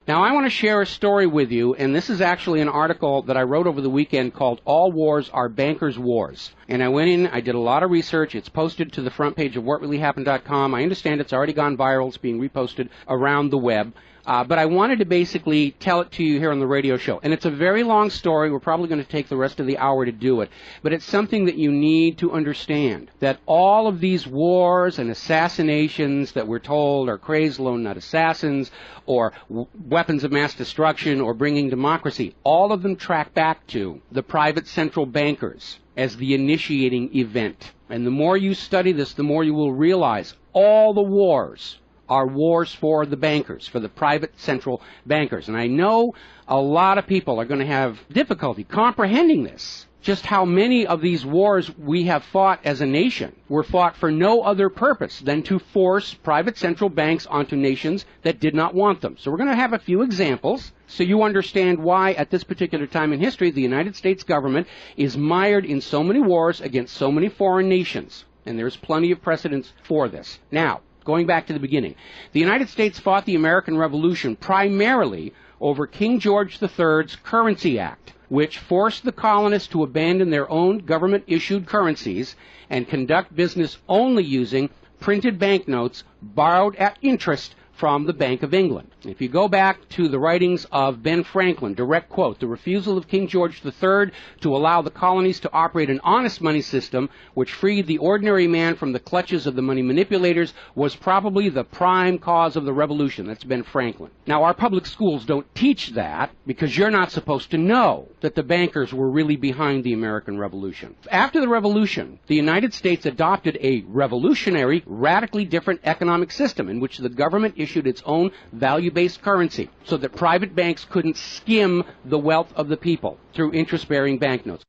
Now, I want to share a story with you, and this is actually an article that I wrote over the weekend called All Wars Are Bankers' Wars. And I went in, I did a lot of research. It's posted to the front page of whatreallyhappened.com. I understand it's already gone viral. It's being reposted around the web. But I wanted to basically tell it to you here on the radio show. And it's a very long story. We're probably going to take the rest of the hour to do it. But it's something that you need to understand, that all of these wars and assassinations that we're told are crazed lone nut assassins or weapons of mass destruction or bringing democracy, all of them track back to the private central bankers as the initiating event. And the more you study this, the more you will realize all the wars are wars for the bankers, for the private central bankers. And I know a lot of people are going to have difficulty comprehending this, just how many of these wars we have fought as a nation were fought for no other purpose than to force private central banks onto nations that did not want them. So we're going to have a few examples so you understand why at this particular time in history the United States government is mired in so many wars against so many foreign nations. And there's plenty of precedents for this. Now, going back to the beginning, the United States fought the American Revolution primarily over King George III's Currency Act, which forced the colonists to abandon their own government-issued currencies and conduct business only using printed banknotes borrowed at interest from the Bank of England. If you go back to the writings of Ben Franklin, direct quote, the refusal of King George III to allow the colonies to operate an honest money system which freed the ordinary man from the clutches of the money manipulators was probably the prime cause of the revolution. That's Ben Franklin. Now, our public schools don't teach that because you're not supposed to know that the bankers were really behind the American Revolution. After the Revolution, the United States adopted a revolutionary, radically different economic system in which the government issued its own value-based currency so that private banks couldn't skim the wealth of the people through interest-bearing banknotes.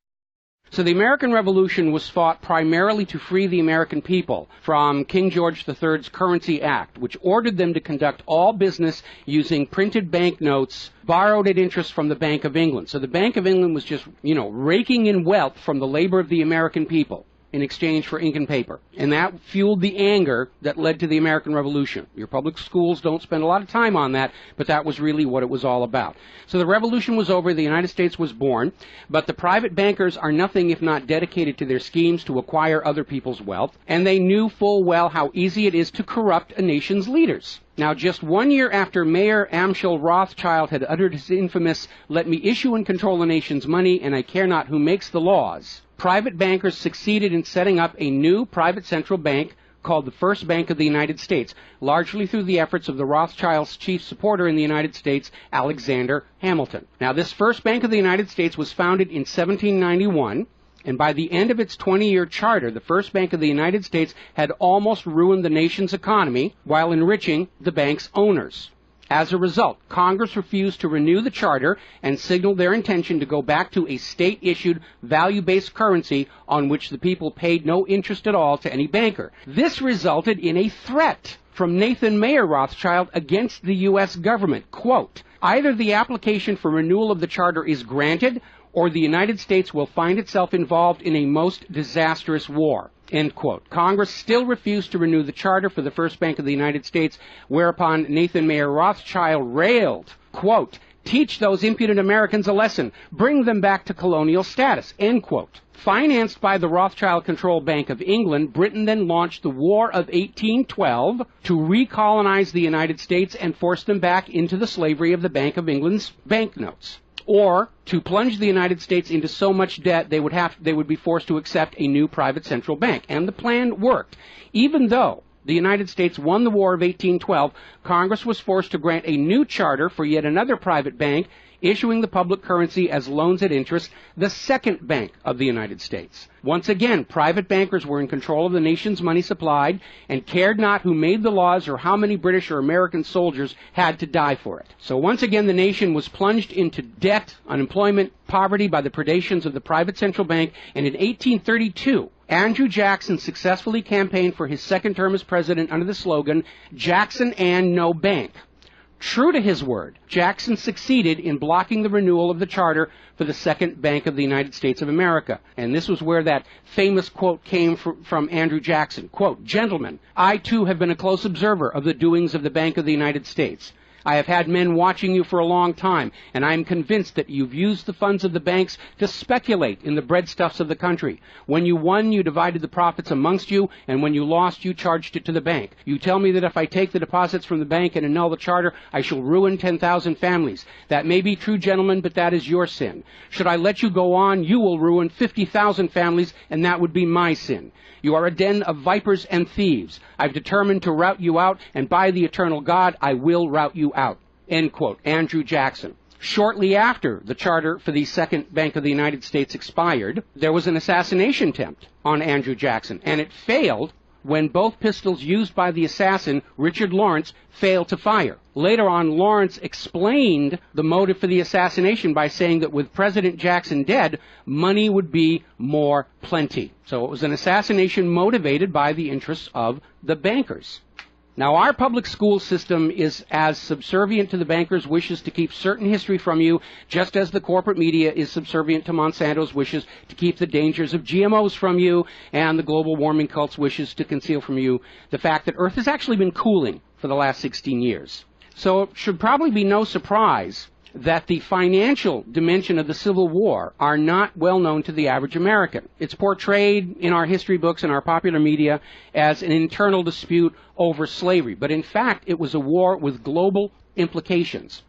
So the American Revolution was fought primarily to free the American people from King George III's Currency Act, which ordered them to conduct all business using printed banknotes borrowed at interest from the Bank of England. So the Bank of England was just, raking in wealth from the labor of the American people in exchange for ink and paper. And that fueled the anger that led to the American Revolution. Your public schools don't spend a lot of time on that, but that was really what it was all about. So the revolution was over, the United States was born, but the private bankers are nothing if not dedicated to their schemes to acquire other people's wealth, and they knew full well how easy it is to corrupt a nation's leaders. Now, just 1 year after Mayer Amschel Rothschild had uttered his infamous, "Let me issue and control the nation's money, and I care not who makes the laws," private bankers succeeded in setting up a new private central bank called the First Bank of the United States, largely through the efforts of the Rothschilds' chief supporter in the United States, Alexander Hamilton. Now, this First Bank of the United States was founded in 1791, and by the end of its 20-year charter, the First Bank of the United States had almost ruined the nation's economy while enriching the bank's owners. As a result, Congress refused to renew the charter and signaled their intention to go back to a state-issued, value-based currency on which the people paid no interest at all to any banker. This resulted in a threat from Nathan Mayer Rothschild against the U.S. government. Quote, "Either the application for renewal of the charter is granted, or the United States will find itself involved in a most disastrous war." End quote. Congress still refused to renew the charter for the First Bank of the United States, whereupon Nathan Mayer Rothschild railed, quote, "Teach those impudent Americans a lesson. Bring them back to colonial status." End quote. Financed by the Rothschild-controlled Bank of England, Britain then launched the War of 1812 to recolonize the United States and force them back into the slavery of the Bank of England's banknotes, or to plunge the United States into so much debt they would be forced to accept a new private central bank. And the plan worked. Even though the United States won the War of 1812, Congress was forced to grant a new charter for yet another private bank, issuing the public currency as loans at interest, the Second Bank of the United States. Once again, private bankers were in control of the nation's money supplied and cared not who made the laws or how many British or American soldiers had to die for it. So once again, the nation was plunged into debt, unemployment, poverty by the predations of the private central bank, and in 1832, Andrew Jackson successfully campaigned for his second term as president under the slogan, "Jackson and no bank." True to his word, Jackson succeeded in blocking the renewal of the charter for the Second Bank of the United States of America. And this was where that famous quote came from Andrew Jackson. Quote, "Gentlemen, I too have been a close observer of the doings of the Bank of the United States. I have had men watching you for a long time, and I am convinced that you've used the funds of the banks to speculate in the breadstuffs of the country. When you won, you divided the profits amongst you, and when you lost, you charged it to the bank. You tell me that if I take the deposits from the bank and annul the charter, I shall ruin 10,000 families. That may be true, gentlemen, but that is your sin. Should I let you go on, you will ruin 50,000 families, and that would be my sin. You are a den of vipers and thieves. I've determined to rout you out, and by the eternal God, I will rout you out. End quote. Andrew Jackson. Shortly after the charter for the Second Bank of the United States expired, there was an assassination attempt on Andrew Jackson, and it failed when both pistols used by the assassin, Richard Lawrence, failed to fire. Later on, Lawrence explained the motive for the assassination by saying that with President Jackson dead, money would be more plenty. So it was an assassination motivated by the interests of the bankers. Now, our public school system is as subservient to the bankers' wishes to keep certain history from you, just as the corporate media is subservient to Monsanto's wishes to keep the dangers of GMOs from you, and the global warming cult's wishes to conceal from you the fact that Earth has actually been cooling for the last 16 years. So it should probably be no surprise that the financial dimension of the Civil War are not well known to the average American. It's portrayed in our history books and our popular media as an internal dispute over slavery, but in fact it was a war with global implications.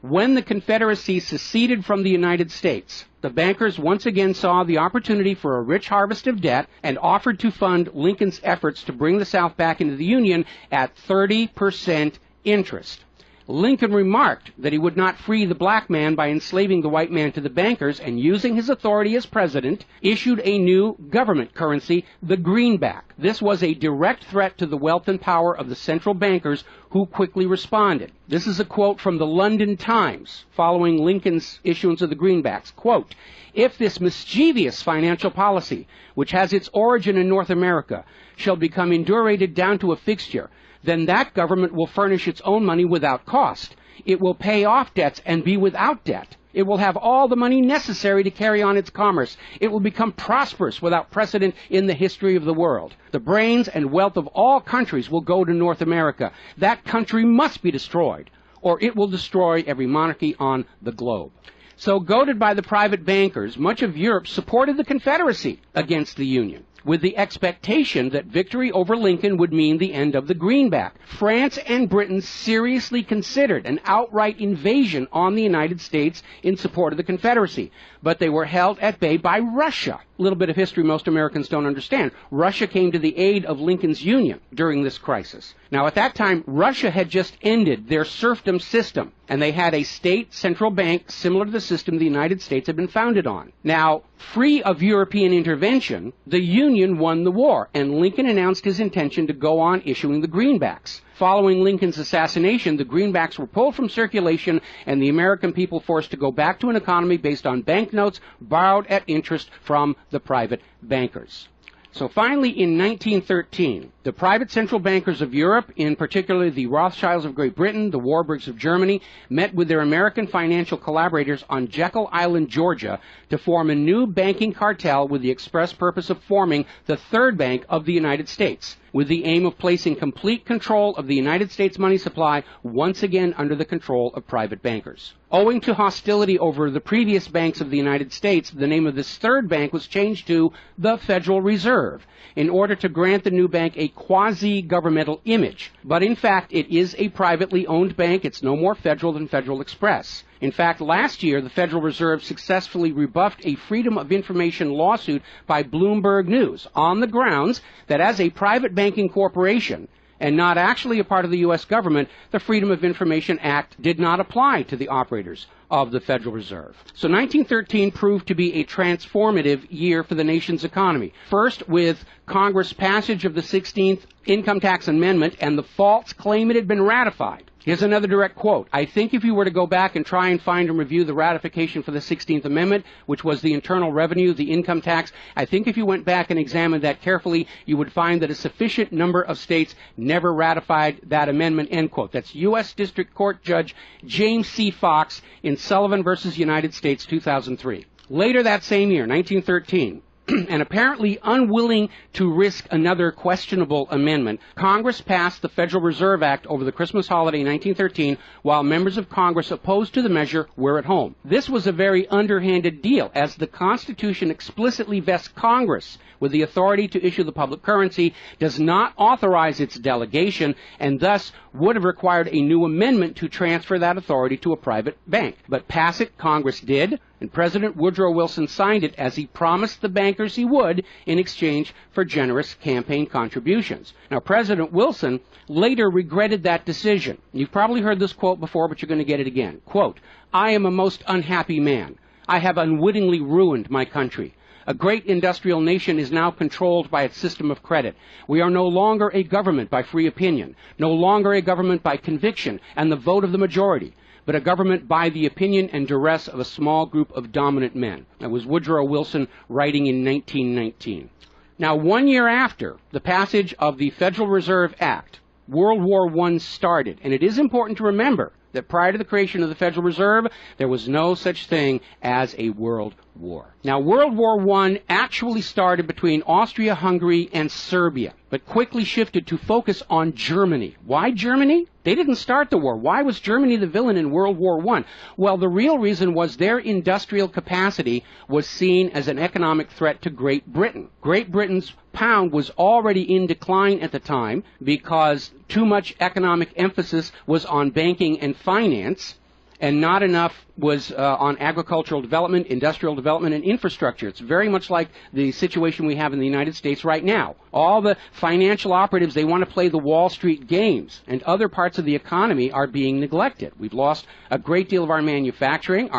When the Confederacy seceded from the United States, the bankers once again saw the opportunity for a rich harvest of debt and offered to fund Lincoln's efforts to bring the South back into the Union at 30% interest. Lincoln remarked that he would not free the black man by enslaving the white man to the bankers, and using his authority as president, issued a new government currency, the greenback. This was a direct threat to the wealth and power of the central bankers, who quickly responded. This is a quote from the London Times following Lincoln's issuance of the greenbacks. Quote, "If this mischievous financial policy, which has its origin in North America, shall become indurated down to a fixture, then that government will furnish its own money without cost. It will pay off debts and be without debt. It will have all the money necessary to carry on its commerce. It will become prosperous without precedent in the history of the world. The brains and wealth of all countries will go to North America. That country must be destroyed, or it will destroy every monarchy on the globe." So, goaded by the private bankers, much of Europe supported the Confederacy against the Union, with the expectation that victory over Lincoln would mean the end of the greenback. France and Britain seriously considered an outright invasion on the United States in support of the Confederacy, but they were held at bay by Russia. A little bit of history most Americans don't understand. Russia came to the aid of Lincoln's Union during this crisis. Now, at that time, Russia had just ended their serfdom system, and they had a state central bank similar to the system the United States had been founded on. Now, free of European intervention, the Union won the war, and Lincoln announced his intention to go on issuing the greenbacks. Following Lincoln's assassination, the greenbacks were pulled from circulation, and the American people forced to go back to an economy based on banknotes borrowed at interest from the private bankers. So finally, in 1913, the private central bankers of Europe, in particular the Rothschilds of Great Britain, the Warburgs of Germany, met with their American financial collaborators on Jekyll Island, Georgia, to form a new banking cartel with the express purpose of forming the Third Bank of the United States, with the aim of placing complete control of the United States money supply once again under the control of private bankers. Owing to hostility over the previous banks of the United States, the name of this third bank was changed to the Federal Reserve, in order to grant the new bank a quasi-governmental image. But in fact, it is a privately owned bank. It's no more federal than Federal Express. In fact, last year, the Federal Reserve successfully rebuffed a Freedom of Information lawsuit by Bloomberg News on the grounds that as a private banking corporation, and not actually a part of the U.S. government, the Freedom of Information Act did not apply to the operators of the Federal Reserve. So 1913 proved to be a transformative year for the nation's economy. First, with Congress' passage of the 16th Income Tax Amendment and the false claim it had been ratified. Here's another direct quote. "I think if you were to go back and try and find and review the ratification for the 16th Amendment, which was the internal revenue, the income tax, I think if you went back and examined that carefully, you would find that a sufficient number of states never ratified that amendment," end quote. That's U.S. District Court Judge James C. Fox in Sullivan versus United States, 2003. Later that same year, 1913, and apparently unwilling to risk another questionable amendment, Congress passed the Federal Reserve Act over the Christmas holiday in 1913, while members of Congress opposed to the measure were at home. This was a very underhanded deal, as the Constitution explicitly vests Congress with the authority to issue the public currency, does not authorize its delegation, and thus would have required a new amendment to transfer that authority to a private bank. But pass it, Congress did, and President Woodrow Wilson signed it as he promised the bankers he would in exchange for generous campaign contributions. Now, President Wilson later regretted that decision. You've probably heard this quote before, but you're going to get it again. Quote, "I am a most unhappy man. I have unwittingly ruined my country. A great industrial nation is now controlled by its system of credit. We are no longer a government by free opinion, no longer a government by conviction and the vote of the majority, but a government by the opinion and duress of a small group of dominant men." That was Woodrow Wilson writing in 1919. Now, 1 year after the passage of the Federal Reserve Act, World War I started, and it is important to remember that prior to the creation of the Federal Reserve, there was no such thing as a world war. Now, World War I actually started between Austria-Hungary and Serbia, but quickly shifted to focus on Germany. Why Germany? They didn't start the war. Why was Germany the villain in World War I? Well, the real reason was their industrial capacity was seen as an economic threat to Great Britain. Great Britain's pound was already in decline at the time because too much economic emphasis was on banking and finance, and not enough was on agricultural development, industrial development, and infrastructure. It's very much like the situation we have in the United States right now. All the financial operatives, they want to play the Wall Street games, and other parts of the economy are being neglected. We've lost a great deal of our manufacturing.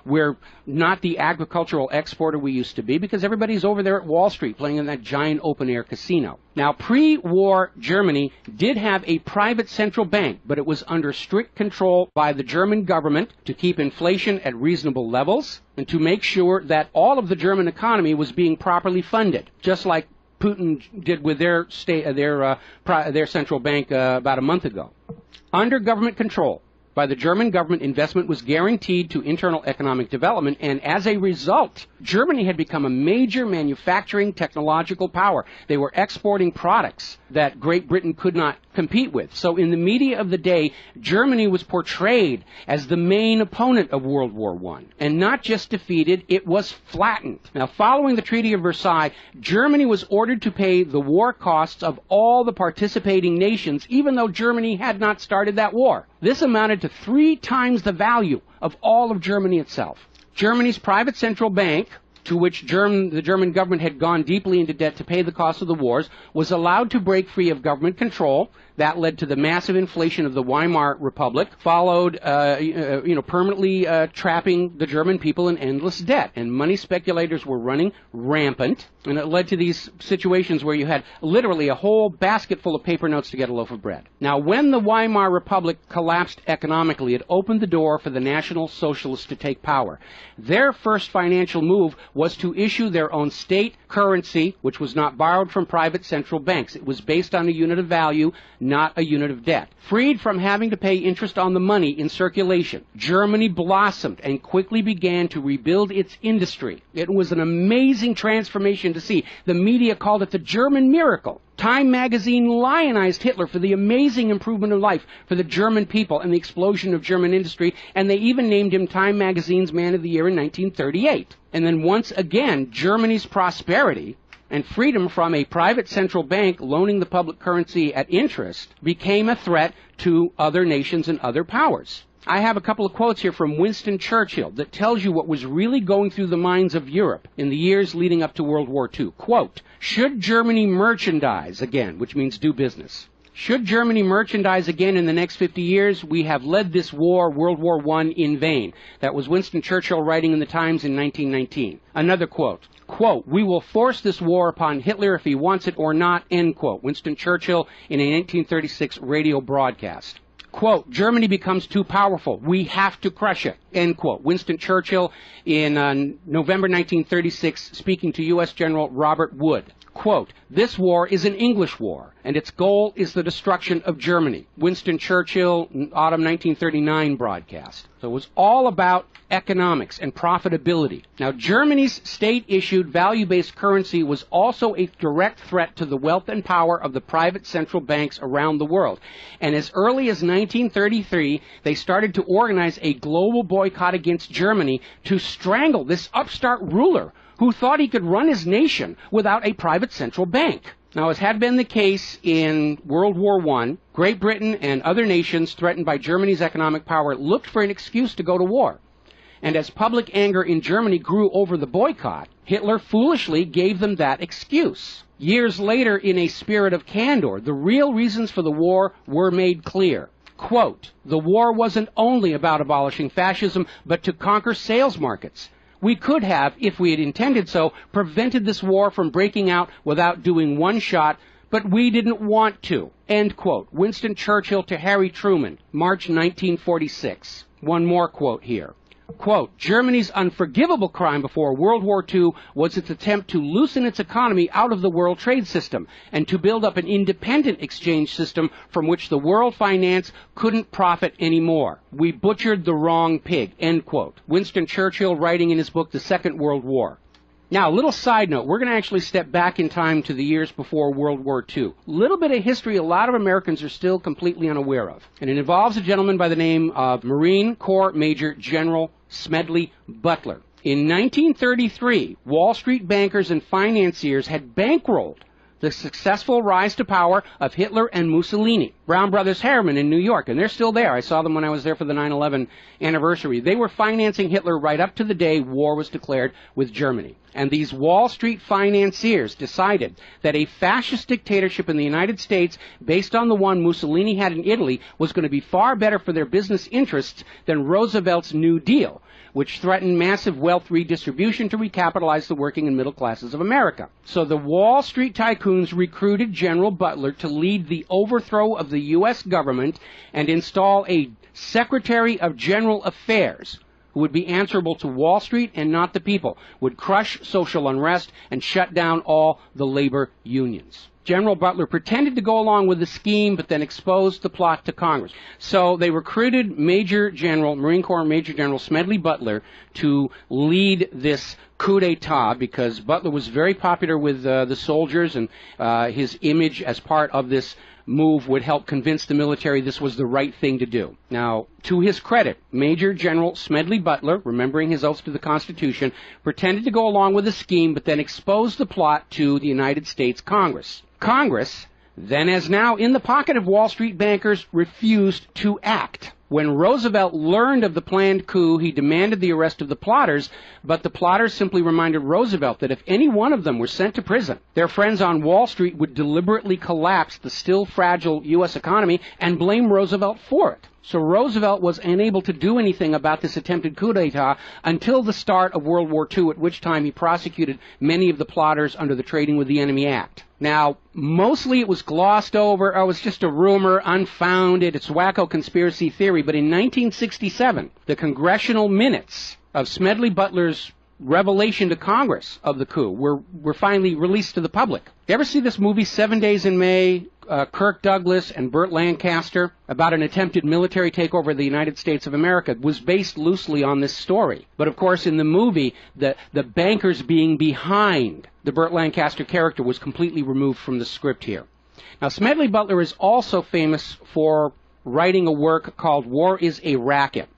We're not the agricultural exporter we used to be because everybody's over there at Wall Street playing in that giant open-air casino. Now, pre-war Germany did have a private central bank, but it was under strict control by the German government to keep inflation at reasonable levels and to make sure that all of the German economy was being properly funded, just like Putin did with their central bank about a month ago. Under government control by the German government, investment was guaranteed to internal economic development, and as a result, Germany had become a major manufacturing technological power. They were exporting products that Great Britain could not compete with. So in the media of the day, Germany was portrayed as the main opponent of World War I. And not just defeated, it was flattened. Now, following the Treaty of Versailles, Germany was ordered to pay the war costs of all the participating nations, even though Germany had not started that war. This amounted to 3 times the value of all of Germany itself. Germany's private central bank, to which the German government had gone deeply into debt to pay the cost of the wars, was allowed to break free of government control. That led to the massive inflation of the Weimar Republic, followed, permanently trapping the German people in endless debt. And money speculators were running rampant, and it led to these situations where you had literally a whole basket full of paper notes to get a loaf of bread. Now, when the Weimar Republic collapsed economically, it opened the door for the National Socialists to take power. Their first financial move was to issue their own state currency, which was not borrowed from private central banks. It was based on a unit of value, not a unit of debt. Freed from having to pay interest on the money in circulation, Germany blossomed and quickly began to rebuild its industry. It was an amazing transformation to see. The media called it the German miracle. Time magazine lionized Hitler for the amazing improvement of life for the German people and the explosion of German industry, and they even named him Time magazine's Man of the Year in 1938. And then once again, Germany's prosperity and freedom from a private central bank loaning the public currency at interest became a threat to other nations and other powers. I have a couple of quotes here from Winston Churchill that tells you what was really going through the minds of Europe in the years leading up to World War II. Quote, "Should Germany merchandise again," which means do business, "should Germany merchandise again in the next 50 years, we have led this war, World War I, in vain." That was Winston Churchill writing in the Times in 1919. Another quote, "We will force this war upon Hitler if he wants it or not," end quote. Winston Churchill in a 1936 radio broadcast. Quote, "Germany becomes too powerful. We have to crush it," end quote. Winston Churchill in November 1936 speaking to U.S. General Robert Wood. Quote, "This war is an English war, and its goal is the destruction of Germany." Winston Churchill, autumn 1939 broadcast. So it was all about economics and profitability. Now, Germany's state-issued value-based currency was also a direct threat to the wealth and power of the private central banks around the world. And as early as 1933, they started to organize a global boycott against Germany to strangle this upstart ruler who thought he could run his nation without a private central bank. Now, as had been the case in World War I, Great Britain and other nations threatened by Germany's economic power looked for an excuse to go to war. And as public anger in Germany grew over the boycott, Hitler foolishly gave them that excuse. Years later, in a spirit of candor, the real reasons for the war were made clear. Quote, "The war wasn't only about abolishing fascism, but to conquer sales markets. We could have, if we had intended so, prevented this war from breaking out without doing one shot, but we didn't want to." End quote. Winston Churchill to Harry Truman, March 1946. One more quote here. Quote, "Germany's unforgivable crime before World War II was its attempt to loosen its economy out of the world trade system and to build up an independent exchange system from which the world finance couldn't profit anymore. We butchered the wrong pig." End quote. Winston Churchill writing in his book, The Second World War. Now, a little side note, we're going to actually step back in time to the years before World War II. A little bit of history a lot of Americans are still completely unaware of. And it involves a gentleman by the name of Marine Corps Major General Smedley Butler. In 1933, Wall Street bankers and financiers had bankrolled the successful rise to power of Hitler and Mussolini. Brown Brothers Harriman in New York, and they're still there. I saw them when I was there for the 9/11 anniversary. They were financing Hitler right up to the day war was declared with Germany. And these Wall Street financiers decided that a fascist dictatorship in the United States, based on the one Mussolini had in Italy, was going to be far better for their business interests than Roosevelt's New Deal, which threatened massive wealth redistribution to recapitalize the working and middle classes of America. So the Wall Street tycoons recruited General Butler to lead the overthrow of the U.S. government and install a Secretary of General Affairs who would be answerable to Wall Street and not the people, would crush social unrest and shut down all the labor unions. General Butler pretended to go along with the scheme, but then exposed the plot to Congress. So they recruited Marine Corps Major General Smedley Butler to lead this coup d'etat because Butler was very popular with the soldiers, and his image as part of this move would help convince the military this was the right thing to do. Now, to his credit, Major General Smedley Butler, remembering his oaths to the Constitution, pretended to go along with the scheme, but then exposed the plot to the United States Congress. Congress, then as now in the pocket of Wall Street bankers, refused to act. When Roosevelt learned of the planned coup, he demanded the arrest of the plotters, but the plotters simply reminded Roosevelt that if any one of them were sent to prison, their friends on Wall Street would deliberately collapse the still fragile U.S. economy and blame Roosevelt for it. So Roosevelt was unable to do anything about this attempted coup d'etat until the start of World War II, at which time he prosecuted many of the plotters under the Trading with the Enemy Act. Now, mostly it was glossed over. It was just a rumor, unfounded. It's wacko conspiracy theory. But in 1967, the congressional minutes of Smedley Butler's revelation to Congress of the coup were finally released to the public. You ever see this movie 7 Days in May, Kirk Douglas and Burt Lancaster, about an attempted military takeover of the United States of America? It was based loosely on this story. But of course in the movie, the bankers being behind the Burt Lancaster character was completely removed from the script here. Now, Smedley Butler is also famous for writing a work called War is a Racket.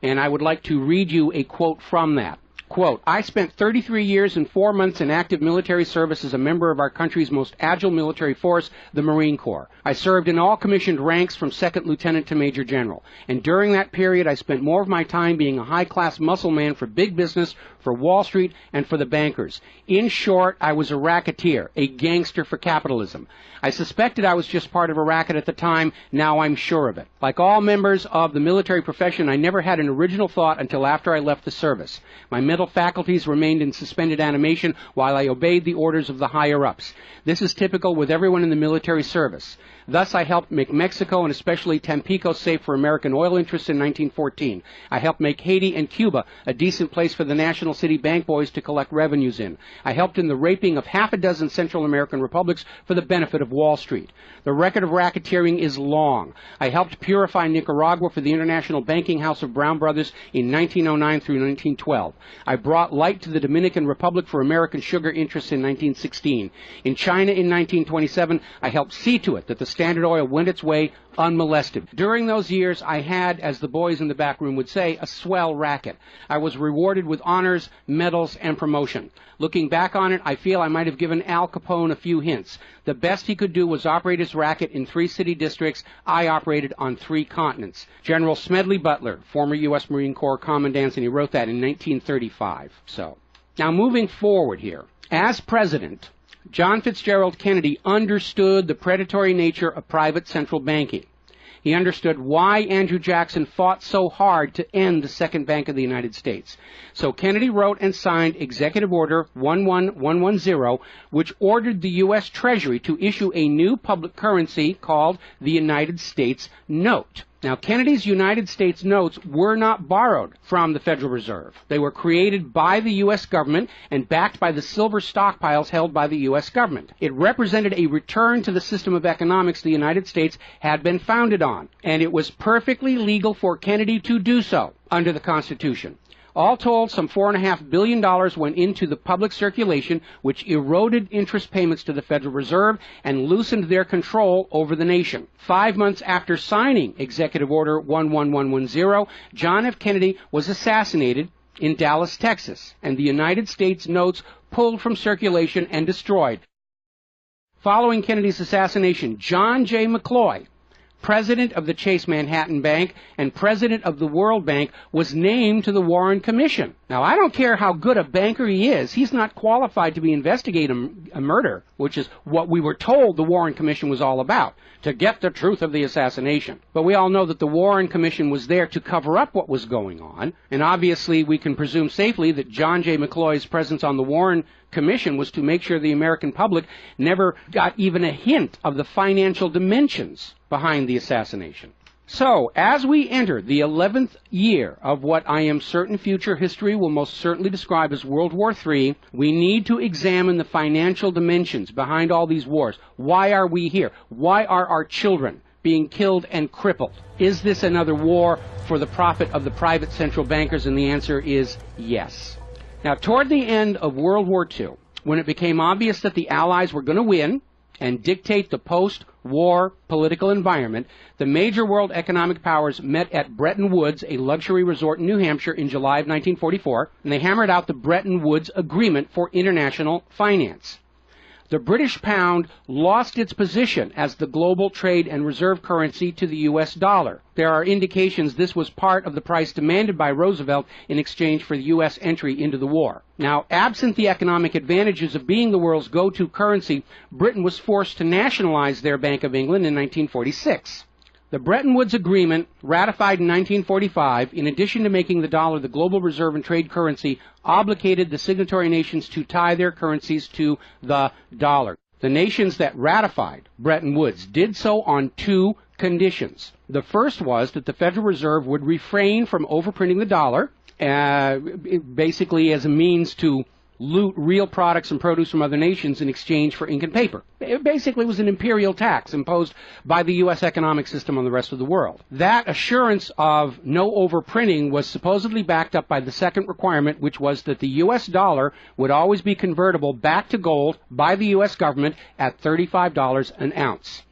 And I would like to read you a quote from that. Quote, "I spent 33 years and 4 months in active military service as a member of our country's most agile military force, the Marine Corps. I served in all commissioned ranks from second lieutenant to major general. And during that period, I spent more of my time being a high-class muscle man for big business, for Wall Street, and for the bankers. In short, I was a racketeer, a gangster for capitalism. I suspected I was just part of a racket at the time. Now I'm sure of it. Like all members of the military profession, I never had an original thought until after I left the service. My mental faculties remained in suspended animation while I obeyed the orders of the higher-ups. This is typical with everyone in the military service. Thus, I helped make Mexico and especially Tampico safe for American oil interests in 1914. I helped make Haiti and Cuba a decent place for the national National City Bank boys to collect revenues in. I helped in the raping of half a dozen Central American republics for the benefit of Wall Street. The record of racketeering is long. I helped purify Nicaragua for the international banking house of Brown Brothers in 1909 through 1912. I brought light to the Dominican Republic for American sugar interests in 1916. In China in 1927, I helped see to it that the Standard Oil went its way unmolested. During those years, I had, as the boys in the back room would say, a swell racket. I was rewarded with honors, medals, and promotion. Looking back on it, I feel I might have given Al Capone a few hints. The best he could do was operate his racket in 3 city districts. I operated on 3 continents. General Smedley Butler, former U.S. Marine Corps Commandant, and he wrote that in 1935. So, now moving forward here. As president, John Fitzgerald Kennedy understood the predatory nature of private central banking. He understood why Andrew Jackson fought so hard to end the Second Bank of the United States. So Kennedy wrote and signed Executive Order 11110, which ordered the U.S. Treasury to issue a new public currency called the United States Note. Now, Kennedy's United States notes were not borrowed from the Federal Reserve. They were created by the U.S. government and backed by the silver stockpiles held by the U.S. government. It represented a return to the system of economics the United States had been founded on, and it was perfectly legal for Kennedy to do so under the Constitution. All told, some $4.5 billion went into the public circulation, which eroded interest payments to the Federal Reserve and loosened their control over the nation. 5 months after signing Executive Order 11110, John F. Kennedy was assassinated in Dallas, Texas, and the United States notes pulled from circulation and destroyed. Following Kennedy's assassination, John J. McCloy, president of the Chase Manhattan Bank and president of the World Bank, was named to the Warren Commission. Now, I don't care how good a banker he is, he's not qualified to be investigating a murder, which is what we were told the Warren Commission was all about, to get the truth of the assassination. But we all know that the Warren Commission was there to cover up what was going on, and obviously we can presume safely that John J. McCloy's presence on the Warren Commission was to make sure the American public never got even a hint of the financial dimensions behind the assassination. So, as we enter the 11th year of what I am certain future history will most certainly describe as World War III, we need to examine the financial dimensions behind all these wars. Why are we here? Why are our children being killed and crippled? Is this another war for the profit of the private central bankers? And the answer is yes. Now, toward the end of World War II, when it became obvious that the Allies were going to win and dictate the post-war political environment, the major world economic powers met at Bretton Woods, a luxury resort in New Hampshire, in July of 1944, and they hammered out the Bretton Woods Agreement for International Finance. The British pound lost its position as the global trade and reserve currency to the U.S. dollar. There are indications this was part of the price demanded by Roosevelt in exchange for the U.S. entry into the war. Now, absent the economic advantages of being the world's go-to currency, Britain was forced to nationalize their Bank of England in 1946. The Bretton Woods Agreement, ratified in 1945, in addition to making the dollar the global reserve and trade currency, obligated the signatory nations to tie their currencies to the dollar. The nations that ratified Bretton Woods did so on 2 conditions. The first was that the Federal Reserve would refrain from overprinting the dollar, basically as a means to loot real products and produce from other nations in exchange for ink and paper. It basically was an imperial tax imposed by the U.S. economic system on the rest of the world. That assurance of no overprinting was supposedly backed up by the second requirement, which was that the U.S. dollar would always be convertible back to gold by the U.S. government at $35 an ounce.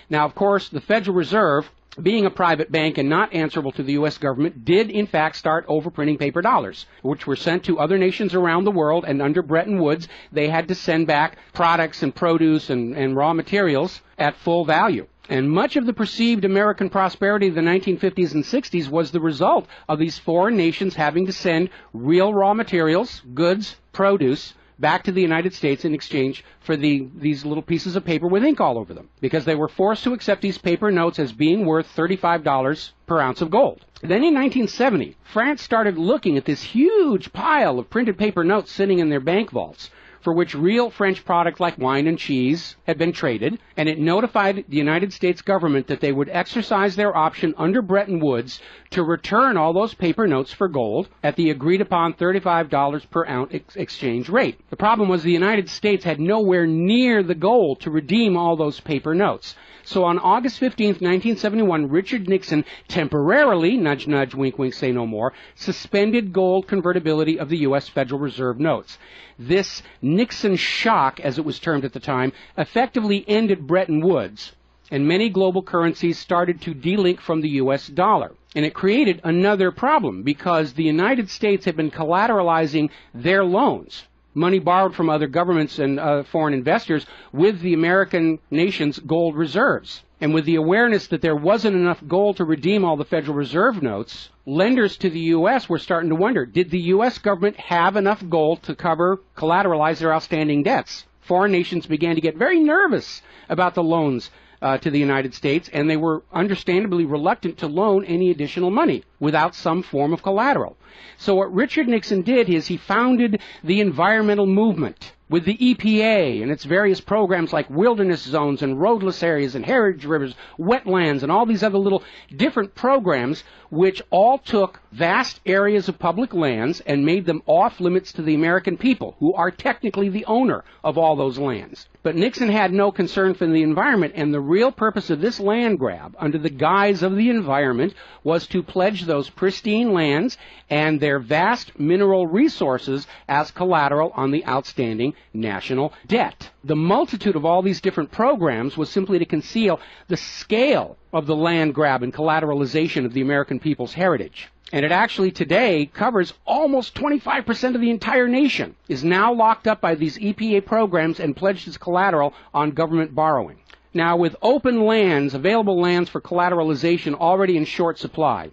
Now, of course, the Federal Reserve, being a private bank and not answerable to the U.S. government, did in fact start overprinting paper dollars, which were sent to other nations around the world, and under Bretton Woods, they had to send back products and produce and raw materials at full value. And much of the perceived American prosperity of the 1950s and 60s was the result of these foreign nations having to send real raw materials, goods, produce, back to the United States in exchange for these little pieces of paper with ink all over them, because they were forced to accept these paper notes as being worth $35 per ounce of gold. Then in 1970, France started looking at this huge pile of printed paper notes sitting in their bank vaults, for which real French products like wine and cheese had been traded, and it notified the United States government that they would exercise their option under Bretton Woods to return all those paper notes for gold at the agreed-upon $35 per ounce exchange rate. The problem was the United States had nowhere near the gold to redeem all those paper notes. So on August 15, 1971, Richard Nixon temporarily, nudge, nudge, wink, wink, say no more, suspended gold convertibility of the U.S. Federal Reserve notes. This Nixon shock, as it was termed at the time, effectively ended Bretton Woods, and many global currencies started to delink from the U.S. dollar. And it created another problem because the United States had been collateralizing their loans, money borrowed from other governments and foreign investors, with the American nation's gold reserves. And with the awareness that there wasn't enough gold to redeem all the Federal Reserve notes, lenders to the U.S. were starting to wonder, did the U.S. government have enough gold to collateralize their outstanding debts? Foreign nations began to get very nervous about the loans to the United States, and they were understandably reluctant to loan any additional money without some form of collateral. So what Richard Nixon did is he founded the environmental movement with the EPA and its various programs like wilderness zones and roadless areas and heritage rivers, wetlands, and all these other little different programs which all took vast areas of public lands and made them off limits to the American people, who are technically the owner of all those lands. But Nixon had no concern for the environment, and the real purpose of this land grab, under the guise of the environment, was to pledge those pristine lands and their vast mineral resources as collateral on the outstanding national debt. The multitude of all these different programs was simply to conceal the scale of the land grab and collateralization of the American people's heritage. And it actually today covers almost 25% of the entire nation, is now locked up by these EPA programs and pledged as collateral on government borrowing. Now, with open lands, available lands for collateralization already in short supply,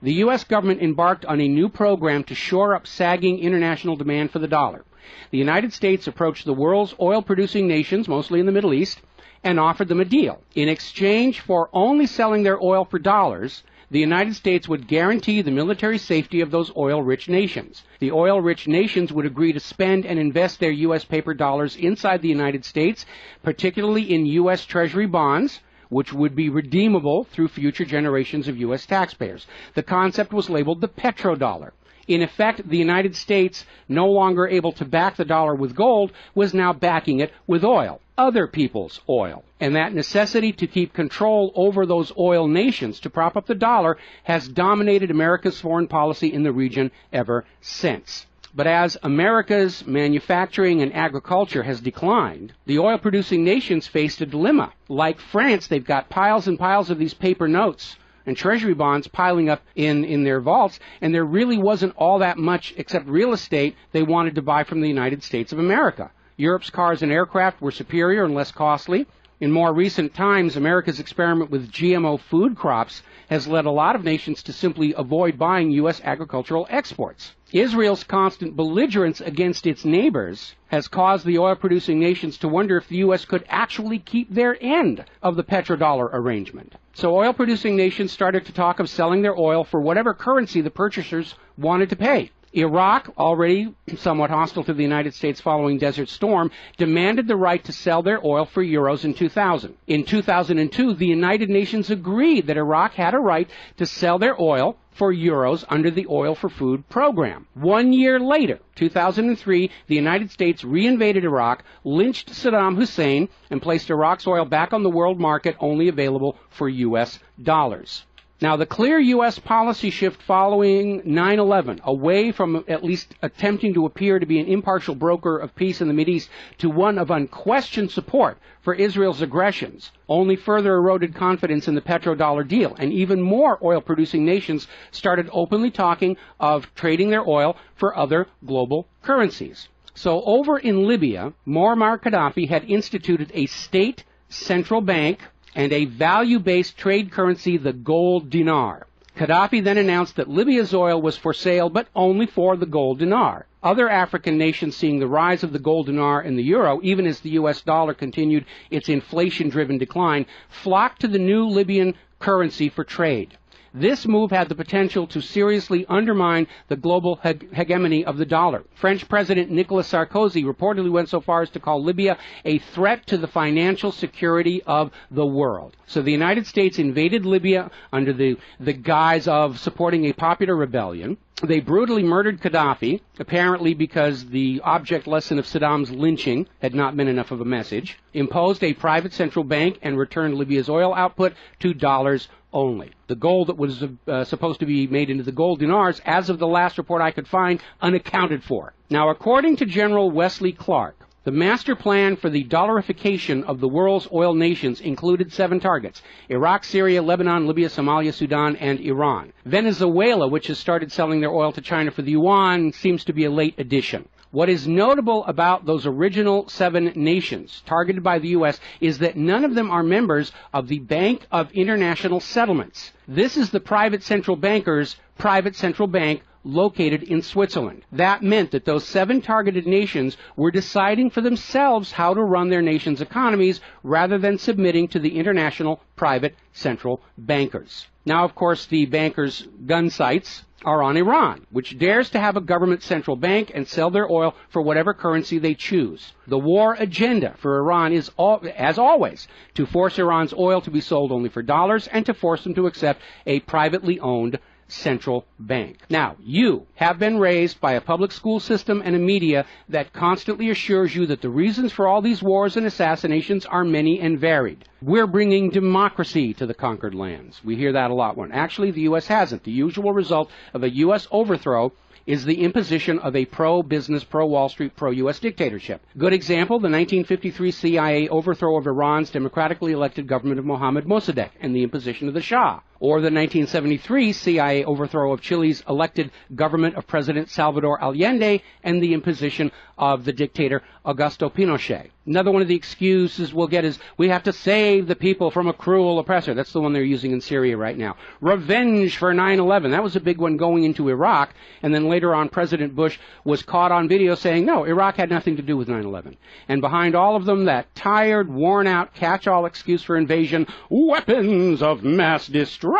the U.S. government embarked on a new program to shore up sagging international demand for the dollar. The United States approached the world's oil-producing nations, mostly in the Middle East, and offered them a deal. In exchange for only selling their oil for dollars, the United States would guarantee the military safety of those oil-rich nations. The oil-rich nations would agree to spend and invest their U.S. paper dollars inside the United States, particularly in U.S. Treasury bonds, which would be redeemable through future generations of U.S. taxpayers. The concept was labeled the petrodollar. In effect, the United States, no longer able to back the dollar with gold, was now backing it with oil, other people's oil. And that necessity to keep control over those oil nations to prop up the dollar has dominated America's foreign policy in the region ever since. But as America's manufacturing and agriculture has declined, the oil-producing nations faced a dilemma. Like France, they've got piles and piles of these paper notes and treasury bonds piling up in their vaults, and there really wasn't all that much except real estate they wanted to buy from the United States of America. Europe's cars and aircraft were superior and less costly. In more recent times, America's experiment with GMO food crops has led a lot of nations to simply avoid buying U.S. agricultural exports. Israel's constant belligerence against its neighbors has caused the oil-producing nations to wonder if the U.S. could actually keep their end of the petrodollar arrangement. So oil-producing nations started to talk of selling their oil for whatever currency the purchasers wanted to pay. Iraq, already somewhat hostile to the United States following Desert Storm, demanded the right to sell their oil for euros in 2000. In 2002, the United Nations agreed that Iraq had a right to sell their oil for euros under the Oil for Food program. 1 year later, 2003, the United States reinvaded Iraq, lynched Saddam Hussein, and placed Iraq's oil back on the world market, only available for U.S. dollars. Now, the clear U.S. policy shift following 9/11, away from at least attempting to appear to be an impartial broker of peace in the Mideast to one of unquestioned support for Israel's aggressions, only further eroded confidence in the petrodollar deal, and even more oil-producing nations started openly talking of trading their oil for other global currencies. So over in Libya, Muammar Gaddafi had instituted a state central bank and a value-based trade currency, the gold dinar. Gaddafi then announced that Libya's oil was for sale, but only for the gold dinar. Other African nations, seeing the rise of the gold dinar and the euro, even as the U.S. dollar continued its inflation-driven decline, flocked to the new Libyan currency for trade. This move had the potential to seriously undermine the global hegemony of the dollar. French President Nicolas Sarkozy reportedly went so far as to call Libya a threat to the financial security of the world. So the United States invaded Libya under the guise of supporting a popular rebellion. They brutally murdered Gaddafi, apparently because the object lesson of Saddam's lynching had not been enough of a message, imposed a private central bank, and returned Libya's oil output to dollars only. The gold that was supposed to be made into the gold dinars, as of the last report I could find, unaccounted for. Now, according to General Wesley Clark, the master plan for the dollarification of the world's oil nations included 7 targets: Iraq, Syria, Lebanon, Libya, Somalia, Sudan, and Iran. Venezuela, which has started selling their oil to China for the yuan, seems to be a late addition. What is notable about those original 7 nations targeted by the U.S. is that none of them are members of the Bank of International Settlements. This is the private central banker's private central bank located in Switzerland. That meant that those 7 targeted nations were deciding for themselves how to run their nation's economies rather than submitting to the international private central bankers. Now, of course, the bankers' gun sights are on Iran, which dares to have a government central bank and sell their oil for whatever currency they choose. The war agenda for Iran is, as always, to force Iran's oil to be sold only for dollars and to force them to accept a privately owned central bank. Now, you have been raised by a public school system and a media that constantly assures you that the reasons for all these wars and assassinations are many and varied. We're bringing democracy to the conquered lands. We hear that a lot. When actually the U.S. hasn't. The usual result of a U.S. overthrow is the imposition of a pro-business, pro-Wall Street, pro-U.S. dictatorship. Good example, the 1953 CIA overthrow of Iran's democratically elected government of Mohammad Mossadegh and the imposition of the Shah. Or the 1973 CIA overthrow of Chile's elected government of President Salvador Allende and the imposition of the dictator Augusto Pinochet. Another one of the excuses we'll get is we have to save the people from a cruel oppressor. That's the one they're using in Syria right now. Revenge for 9/11. That was a big one going into Iraq. And then later on, President Bush was caught on video saying, no, Iraq had nothing to do with 9/11. And behind all of them, that tired, worn-out, catch-all excuse for invasion, weapons of mass destruction.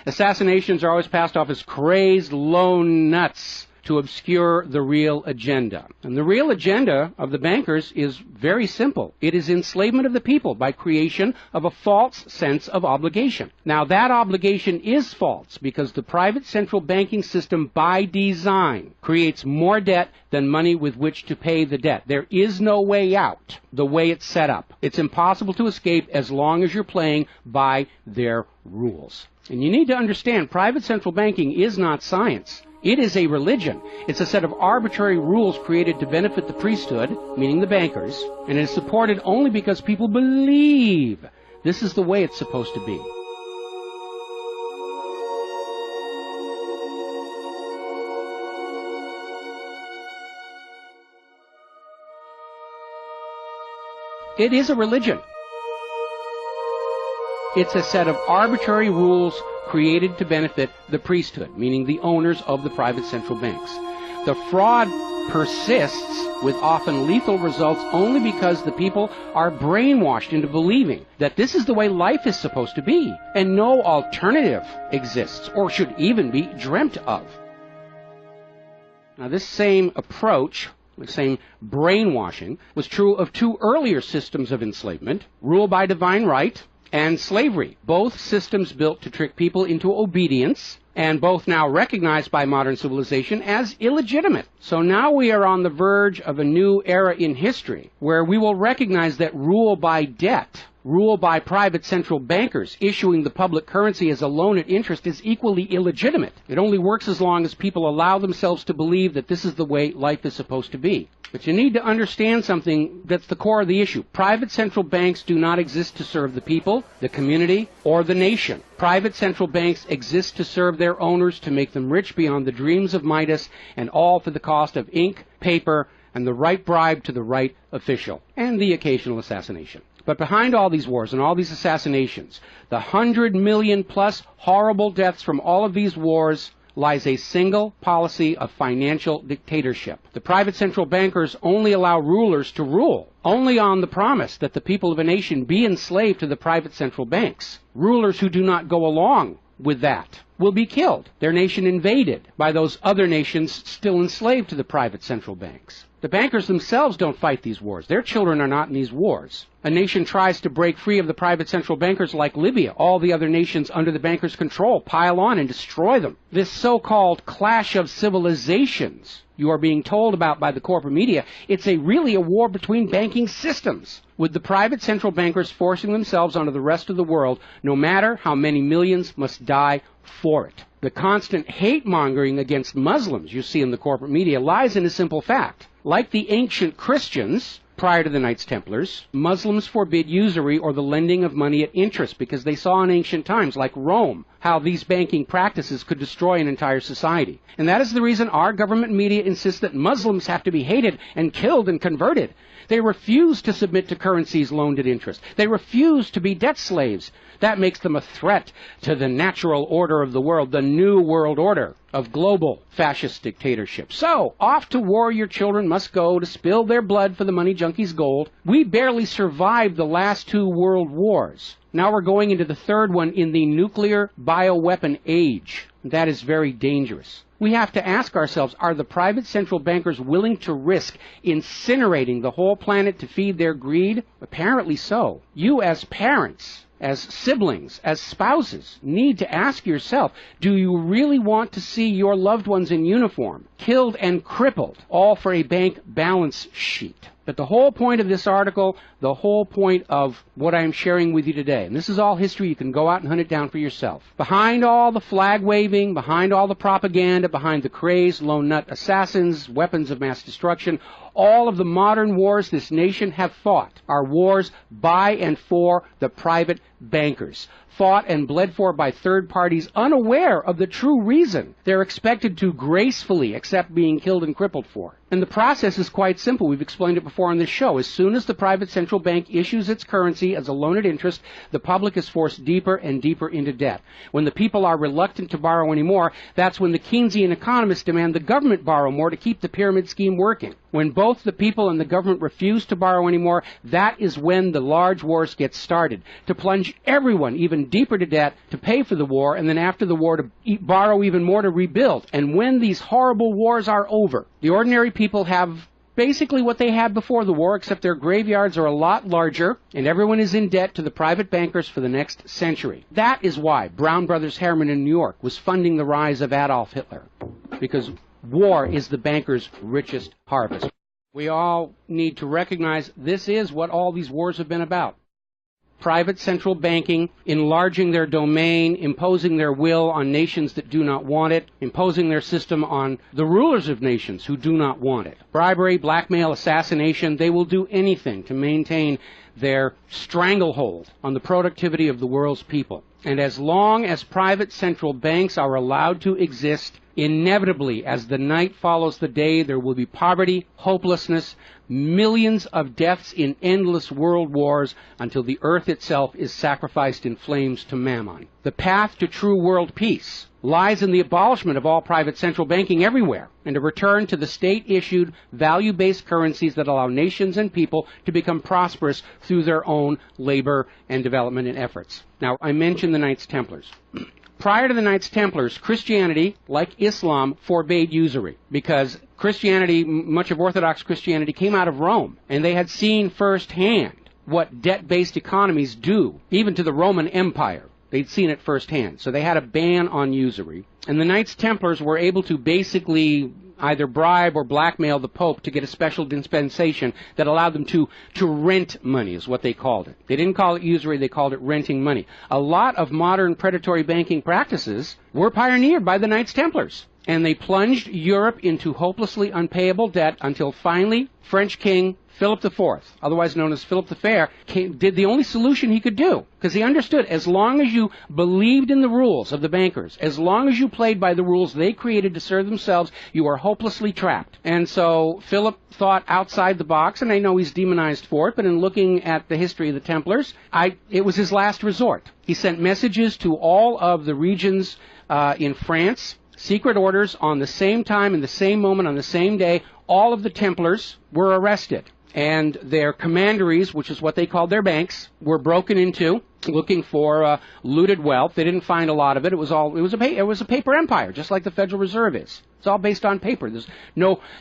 Assassinations are always passed off as crazed lone nuts to obscure the real agenda. And the real agenda of the bankers is very simple. It is enslavement of the people by creation of a false sense of obligation. Now, that obligation is false because the private central banking system by design creates more debt than money with which to pay the debt. There is no way out the way it's set up. It's impossible to escape as long as you're playing by their rules. And you need to understand, private central banking is not science. It is a religion. It's a set of arbitrary rules created to benefit the priesthood, meaning the bankers, and it is supported only because people believe this is the way it's supposed to be. It is a religion. It's a set of arbitrary rules created to benefit the priesthood, meaning the owners of the private central banks. The fraud persists with often lethal results only because the people are brainwashed into believing that this is the way life is supposed to be, and no alternative exists or should even be dreamt of. Now, this same approach, the same brainwashing, was true of 2 earlier systems of enslavement, rule by divine right and slavery, both systems built to trick people into obedience, and both now recognized by modern civilization as illegitimate. So now we are on the verge of a new era in history where we will recognize that rule by debt, rule by private central bankers issuing the public currency as a loan at interest is equally illegitimate. It only works as long as people allow themselves to believe that this is the way life is supposed to be. But you need to understand something that's the core of the issue. Private central banks do not exist to serve the people, the community, or the nation. Private central banks exist to serve their owners, to make them rich beyond the dreams of Midas, and all for the cost of ink, paper, and the right bribe to the right official, and the occasional assassination. But behind all these wars and all these assassinations, the 100 million plus horrible deaths from all of these wars, lies a single policy of financial dictatorship. The private central bankers only allow rulers to rule, only on the promise that the people of a nation be enslaved to the private central banks. Rulers who do not go along with that will be killed, their nation invaded by those other nations still enslaved to the private central banks. The bankers themselves don't fight these wars. Their children are not in these wars. A nation tries to break free of the private central bankers like Libya. All the other nations under the bankers' control pile on and destroy them. This so-called clash of civilizations you are being told about by the corporate media, it's really a war between banking systems, with the private central bankers forcing themselves onto the rest of the world, no matter how many millions must die for it. The constant hate-mongering against Muslims you see in the corporate media lies in a simple fact. Like the ancient Christians, prior to the Knights Templars, Muslims forbid usury or the lending of money at interest because they saw in ancient times, like Rome, how these banking practices could destroy an entire society. And that is the reason our government media insists that Muslims have to be hated and killed and converted. They refuse to submit to currencies loaned at interest. They refuse to be debt slaves. That makes them a threat to the natural order of the world, the new world order of global fascist dictatorship. So, off to war your children must go to spill their blood for the money junkies' gold. We barely survived the last 2 world wars. Now we're going into the third one in the nuclear bioweapon age. That is very dangerous. We have to ask ourselves, are the private central bankers willing to risk incinerating the whole planet to feed their greed? Apparently so. You as parents, as siblings, as spouses, need to ask yourself, do you really want to see your loved ones in uniform, killed and crippled, all for a bank balance sheet? But the whole point of this article, the whole point of what I'm sharing with you today, and this is all history, you can go out and hunt it down for yourself. Behind all the flag waving, behind all the propaganda, behind the crazed lone nut assassins, weapons of mass destruction, all of the modern wars this nation have fought are wars by and for the private bankers, fought and bled for by third parties unaware of the true reason they're expected to gracefully accept being killed and crippled for. And the process is quite simple. We've explained it before on this show. As soon as the private central bank issues its currency as a loan at interest, the public is forced deeper and deeper into debt. When the people are reluctant to borrow anymore, that's when the Keynesian economists demand the government borrow more to keep the pyramid scheme working. When both the people and the government refuse to borrow anymore, that is when the large wars get started, to plunge everyone even deeper to debt to pay for the war, and then after the war to borrow even more to rebuild. And when these horrible wars are over, the ordinary people have basically what they had before the war, except their graveyards are a lot larger, and everyone is in debt to the private bankers for the next century. That is why Brown Brothers Harriman in New York was funding the rise of Adolf Hitler, because war is the bankers' richest harvest. We all need to recognize this is what all these wars have been about. Private central banking, enlarging their domain, imposing their will on nations that do not want it, imposing their system on the rulers of nations who do not want it. Bribery, blackmail, assassination, they will do anything to maintain their stranglehold on the productivity of the world's people. And as long as private central banks are allowed to exist, inevitably, as the night follows the day, there will be poverty, hopelessness, millions of deaths in endless world wars until the earth itself is sacrificed in flames to Mammon. The path to true world peace lies in the abolishment of all private central banking everywhere, and a return to the state-issued, value-based currencies that allow nations and people to become prosperous through their own labor and development and efforts. Now, I mentioned the Knights Templars. Prior to the Knights Templars, Christianity, like Islam, forbade usury because Christianity, much of Orthodox Christianity, came out of Rome, and they had seen firsthand what debt-based economies do, even to the Roman Empire. They'd seen it firsthand. So they had a ban on usury. And the Knights Templars were able to basically either bribe or blackmail the Pope to get a special dispensation that allowed them to rent money, is what they called it. They didn't call it usury, they called it renting money. A lot of modern predatory banking practices were pioneered by the Knights Templars. And they plunged Europe into hopelessly unpayable debt until finally French King Philip IV, otherwise known as Philip the Fair, did the only solution he could do, because he understood as long as you believed in the rules of the bankers, as long as you played by the rules they created to serve themselves, you are hopelessly trapped. And so Philip thought outside the box, and I know he's demonized for it, but in looking at the history of the Templars, it was his last resort. He sent messages to all of the regions in France, secret orders on the same time, in the same moment, on the same day. All of the Templars were arrested. and their commanderies, which is what they called their banks, were broken into, looking for looted wealth. They didn't find a lot of it. It was a paper empire, just like the Federal Reserve is. It's all based on paper. There's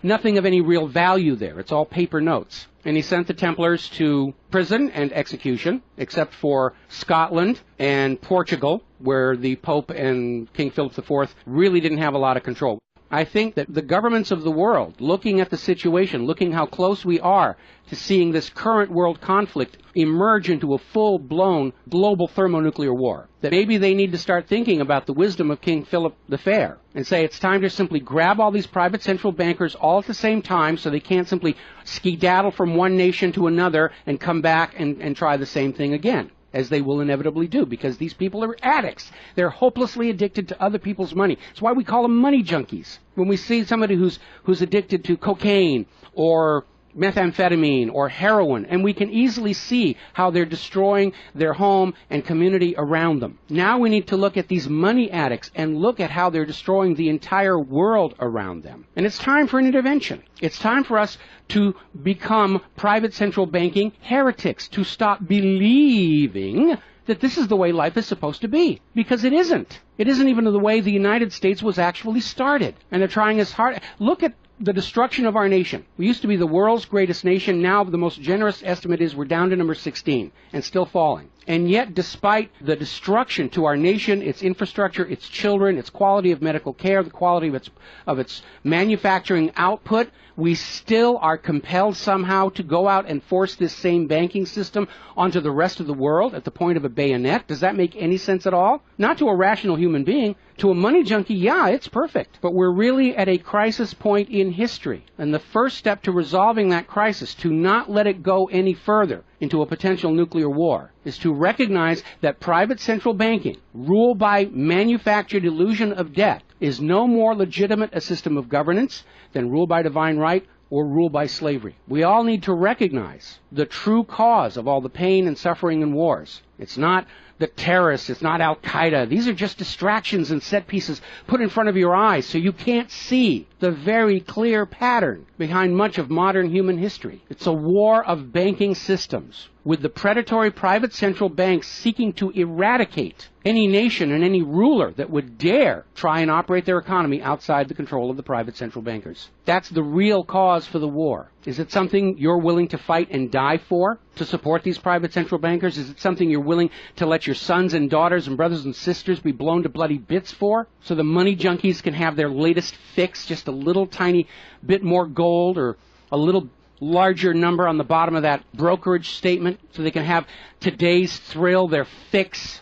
nothing of any real value there. It's all paper notes. And he sent the Templars to prison and execution, except for Scotland and Portugal, where the Pope and King Philip IV really didn't have a lot of control. I think that the governments of the world, looking at the situation, looking how close we are to seeing this current world conflict emerge into a full-blown global thermonuclear war, that maybe they need to start thinking about the wisdom of King Philip the Fair and say it's time to simply grab all these private central bankers all at the same time so they can't simply skedaddle from one nation to another and come back and try the same thing again, as they will inevitably do, because these people are addicts. They're hopelessly addicted to other people's money. It's why we call them money junkies. When we see somebody who's addicted to cocaine or methamphetamine or heroin, and we can easily see how they're destroying their home and community around them. Now we need to look at these money addicts and look at how they're destroying the entire world around them. And it's time for an intervention. It's time for us to become private central banking heretics, to stop believing that this is the way life is supposed to be, because it isn't. It isn't even the way the United States was actually started. And they're trying as hard. Look at the destruction of our nation. We used to be the world's greatest nation. Now the most generous estimate is we're down to number 16 and still falling. And yet, despite the destruction to our nation, its infrastructure, its children, its quality of medical care, the quality of its manufacturing output, we still are compelled somehow to go out and force this same banking system onto the rest of the world at the point of a bayonet. Does that make any sense at all? Not to a rational human being. To a money junkie, yeah, it's perfect. But we're really at a crisis point in history. And the first step to resolving that crisis, to not let it go any further into a potential nuclear war, is to recognize that private central banking, ruled by manufactured illusion of debt, is no more legitimate a system of governance than rule by divine right or rule by slavery. We all need to recognize the true cause of all the pain and suffering and wars. It's not the terrorists, it's not Al-Qaeda. These are just distractions and set pieces put in front of your eyes so you can't see the very clear pattern behind much of modern human history. It's a war of banking systems, with the predatory private central banks seeking to eradicate any nation and any ruler that would dare try and operate their economy outside the control of the private central bankers. That's the real cause for the war. Is it something you're willing to fight and die for, to support these private central bankers? Is it something you're willing to let your sons and daughters and brothers and sisters be blown to bloody bits for, so the money junkies can have their latest fix, just a little tiny bit more gold or a little larger number on the bottom of that brokerage statement, so they can have today's thrill, their fix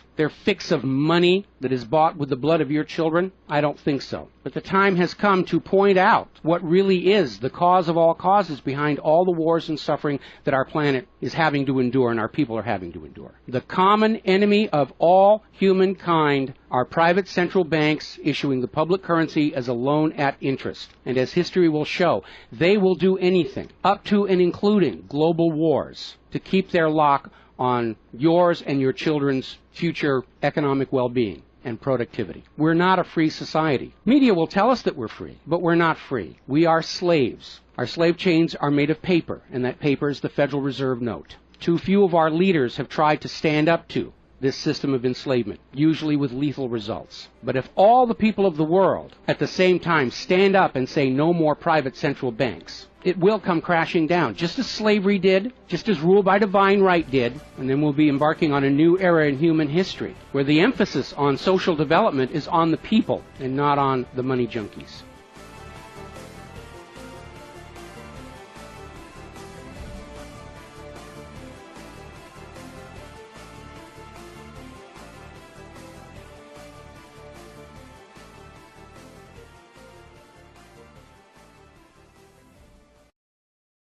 of money that is bought with the blood of your children? I don't think so. But the time has come to point out what really is the cause of all causes behind all the wars and suffering that our planet is having to endure and our people are having to endure. The common enemy of all humankind are private central banks issuing the public currency as a loan at interest. And as history will show, they will do anything, up to and including global wars, to keep their lock on yours and your children's future economic well-being and productivity. We're not a free society. Media will tell us that we're free, but we're not free. We are slaves. Our slave chains are made of paper, and that paper is the Federal Reserve note. Too few of our leaders have tried to stand up to this system of enslavement, usually with lethal results. But if all the people of the world at the same time stand up and say no more private central banks, it will come crashing down, just as slavery did, just as rule by divine right did, and then we'll be embarking on a new era in human history, where the emphasis on social development is on the people and not on the money junkies.